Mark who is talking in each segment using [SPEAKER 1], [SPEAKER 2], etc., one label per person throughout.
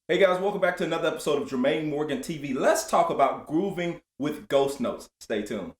[SPEAKER 1] Hey guys, welcome back to another episode of Jermaine Morgan TV. Let's talk about grooving with ghost notes. Stay tuned.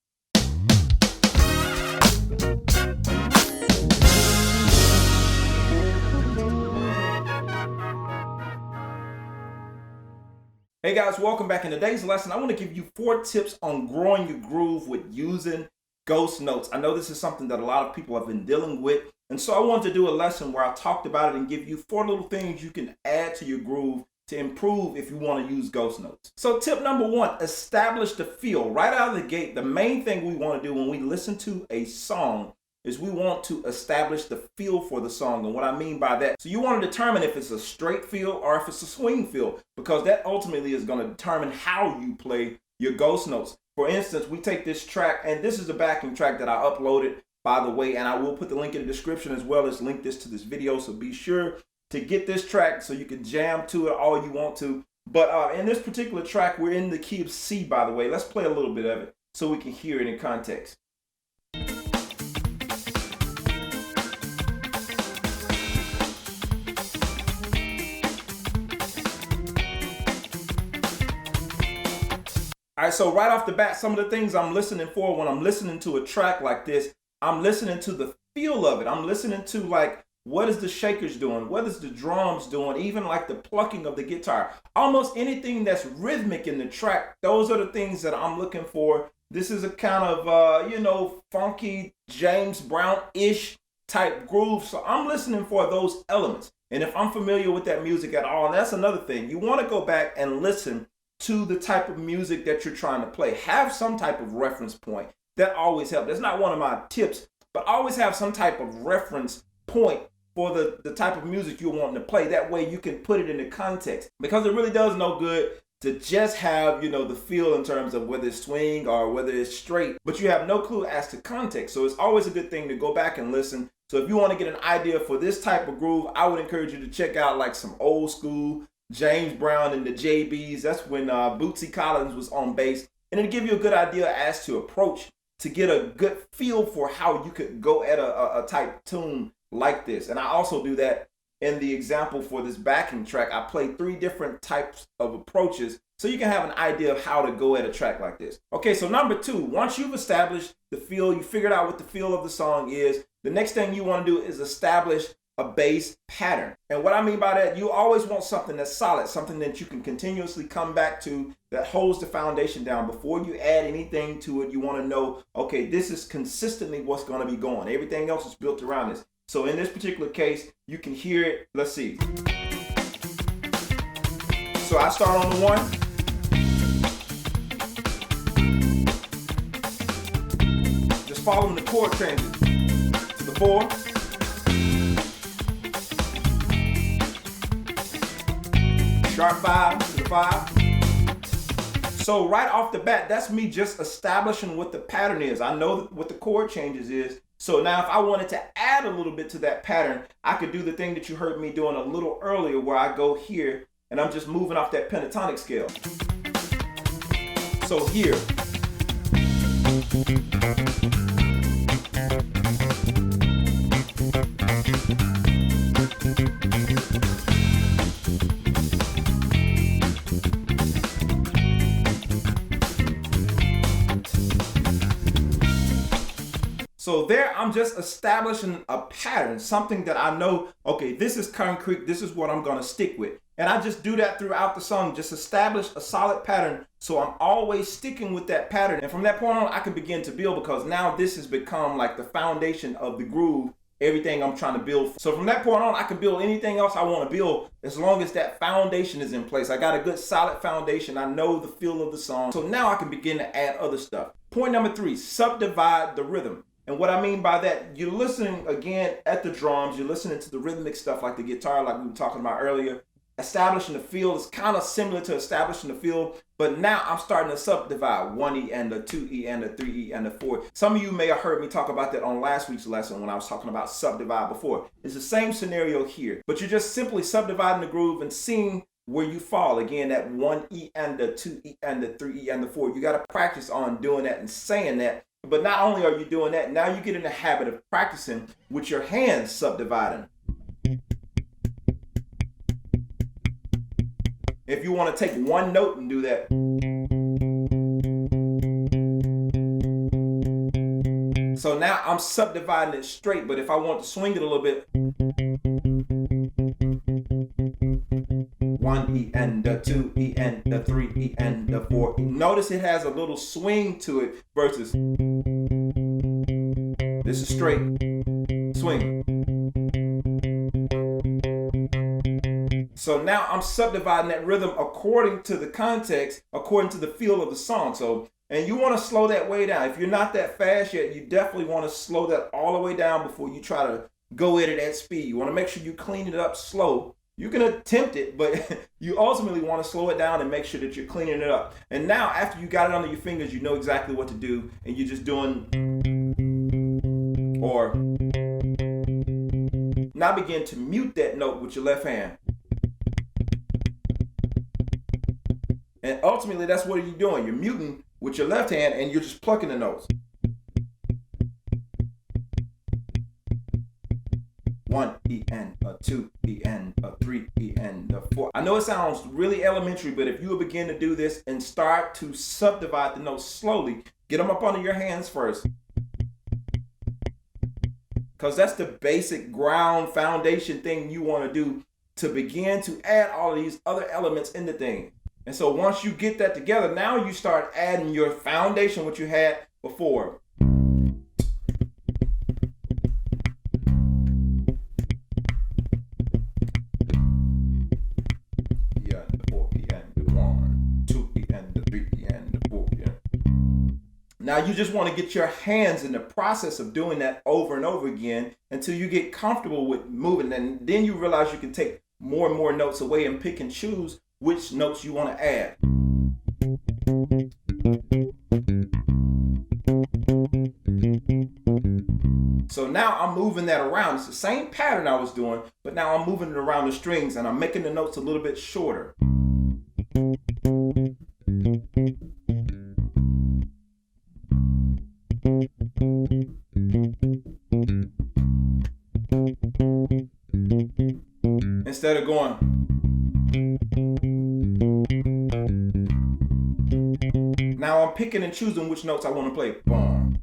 [SPEAKER 1] Hey guys, welcome back. In today's lesson, I want to give you 4 tips on growing your groove with using ghost notes. I know this is something that a lot of people have been dealing with, and so I wanted to do a lesson where I talked about it and give you 4 little things you can add to your groove to improve if you want to use ghost notes. So tip number 1, establish the feel. Right out of the gate, the main thing we want to do when we listen to a song is we want to establish the feel for the song. And what I mean by that, so you want to determine if it's a straight feel or if it's a swing feel, because that ultimately is going to determine how you play your ghost notes. For instance, we take this track, and this is a backing track that I uploaded, by the way, and I will put the link in the description as well as link this to this video, so be sure to get this track so you can jam to it all you want to. But in this particular track, we're in the key of C, by the way. Let's play a little bit of it so we can hear it in context. All right, so right off the bat, some of the things I'm listening for when I'm listening to a track like this, I'm listening to the feel of it. I'm listening to, like, what is the shakers doing? What is the drums doing? Even like the plucking of the guitar. Almost anything that's rhythmic in the track, those are the things that I'm looking for. This is a kind of, funky James Brown-ish type groove. So I'm listening for those elements. And if I'm familiar with that music at all, and that's another thing, you want to go back and listen to the type of music that you're trying to play. Have some type of reference point. That always helps. That's not one of my tips, but always have some type of reference point for the type of music you're wanting to play. That way you can put it into context, because it really does no good to just have, the feel in terms of whether it's swing or whether it's straight, but you have no clue as to context. So it's always a good thing to go back and listen. So if you want to get an idea for this type of groove, I would encourage you to check out like some old school James Brown and the JBs. That's when Bootsy Collins was on bass, and it'll give you a good idea as to approach to get a good feel for how you could go at a type tune like this. And I also do that in the example for this backing track. I play 3 different types of approaches so you can have an idea of how to go at a track like this. Okay, so number 2, once you've established the feel, you figured out what the feel of the song is, the next thing you want to do is establish a bass pattern. And what I mean by that, you always want something that's solid, something that you can continuously come back to, that holds the foundation down. Before you add anything to it, you want to know, okay, this is consistently what's going to be going. Everything else is built around this. So in this particular case, you can hear it. Let's see. So I start on the 1. Just following the chord changes to the 4. Sharp 5 to the 5. So right off the bat, that's me just establishing what the pattern is. I know what the chord changes is. So now if I wanted to add a little bit to that pattern, I could do the thing that you heard me doing a little earlier, where I go here and I'm just moving off that pentatonic scale. So here. So there, I'm just establishing a pattern, something that I know, okay, this is concrete, this is what I'm gonna stick with. And I just do that throughout the song, just establish a solid pattern, so I'm always sticking with that pattern. And from that point on, I can begin to build, because now this has become like the foundation of the groove everything I'm trying to build. So from that point on, I can build anything else I want to build as long as that foundation is in place. I got a good solid foundation. I know the feel of the song. So now I can begin to add other stuff. Point number 3, subdivide the rhythm. And what I mean by that, you're listening again at the drums, you're listening to the rhythmic stuff like the guitar, like we were talking about earlier. Establishing the feel is kind of similar to establishing the feel, but now I'm starting to subdivide 1E and a 2E and a 3E and a 4. Some of you may have heard me talk about that on last week's lesson when I was talking about subdivide before. It's the same scenario here, but you're just simply subdividing the groove and seeing where you fall. Again, that 1E and the 2E and the 3E and the 4. You got to practice on doing that and saying that. But not only are you doing that, now you get in the habit of practicing with your hands subdividing. If you want to take one note and do that. So now I'm subdividing it straight, but if I want to swing it a little bit. 1E and the 2E and the 3E and the 4E. Notice it has a little swing to it versus this is straight. Swing. So now I'm subdividing that rhythm according to the context, according to the feel of the song. So, and you want to slow that way down. If you're not that fast yet, you definitely want to slow that all the way down before you try to go at it at speed. You want to make sure you clean it up slow. You can attempt it, but you ultimately want to slow it down and make sure that you're cleaning it up. And now after you got it under your fingers, you know exactly what to do, and you're just doing, or now begin to mute that note with your left hand. And ultimately, that's what you're doing. You're muting with your left hand and you're just plucking the notes. 1E and a 2E and a 3E and a 4. I know it sounds really elementary, but if you will begin to do this and start to subdivide the notes slowly, get them up under your hands first. Because that's the basic ground foundation thing you want to do to begin to add all of these other elements into things. And so once you get that together, now you start adding your foundation, what you had before. Yeah, the 4E and the 1, 2E and the 3E and the 4. Yeah. Now you just want to get your hands in the process of doing that over and over again until you get comfortable with moving. And then you realize you can take more and more notes away and pick and choose which notes you want to add. So now I'm moving that around. It's the same pattern I was doing, but now I'm moving it around the strings and I'm making the notes a little bit shorter. Instead of going, now I'm picking and choosing which notes I want to play. Boom.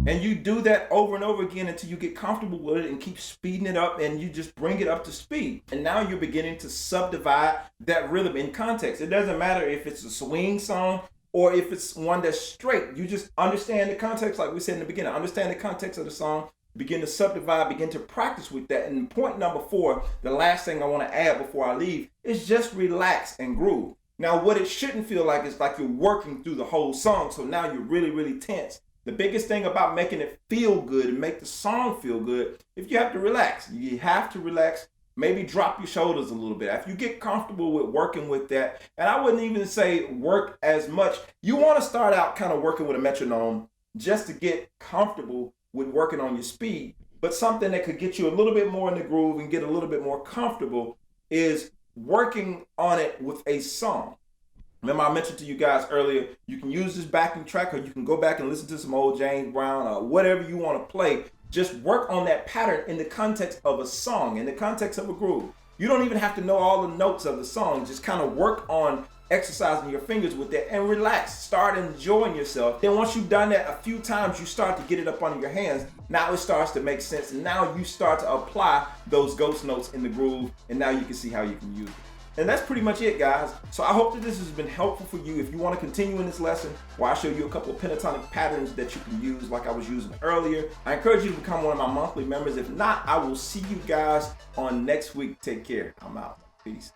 [SPEAKER 1] And you do that over and over again until you get comfortable with it and keep speeding it up and you just bring it up to speed. And now you're beginning to subdivide that rhythm in context. It doesn't matter if it's a swing song or if it's one that's straight. You just understand the context, like we said in the beginning. Understand the context of the song. Begin to subdivide, begin to practice with that. And point number 4, the last thing I want to add before I leave, is just relax and groove. Now, what it shouldn't feel like is like you're working through the whole song. So now you're really, really tense. The biggest thing about making it feel good and make the song feel good, if you have to relax, you have to relax. Maybe drop your shoulders a little bit. If you get comfortable with working with that, and I wouldn't even say work as much. You want to start out kind of working with a metronome just to get comfortable with working on your speed. But something that could get you a little bit more in the groove and get a little bit more comfortable is working on it with a song. Remember I mentioned to you guys earlier, you can use this backing track or you can go back and listen to some old James Brown or whatever you want to play. Just work on that pattern in the context of a song, in the context of a groove. You don't even have to know all the notes of the song. Just kind of work on exercising your fingers with that and relax. Start enjoying yourself. Then once you've done that a few times, you start to get it up under your hands. Now it starts to make sense. And now you start to apply those ghost notes in the groove. And now you can see how you can use it. And that's pretty much it, guys. So I hope that this has been helpful for you. If you want to continue in this lesson, where I show you a couple of pentatonic patterns that you can use like I was using earlier, I encourage you to become one of my monthly members. If not, I will see you guys on next week. Take care. I'm out. Peace.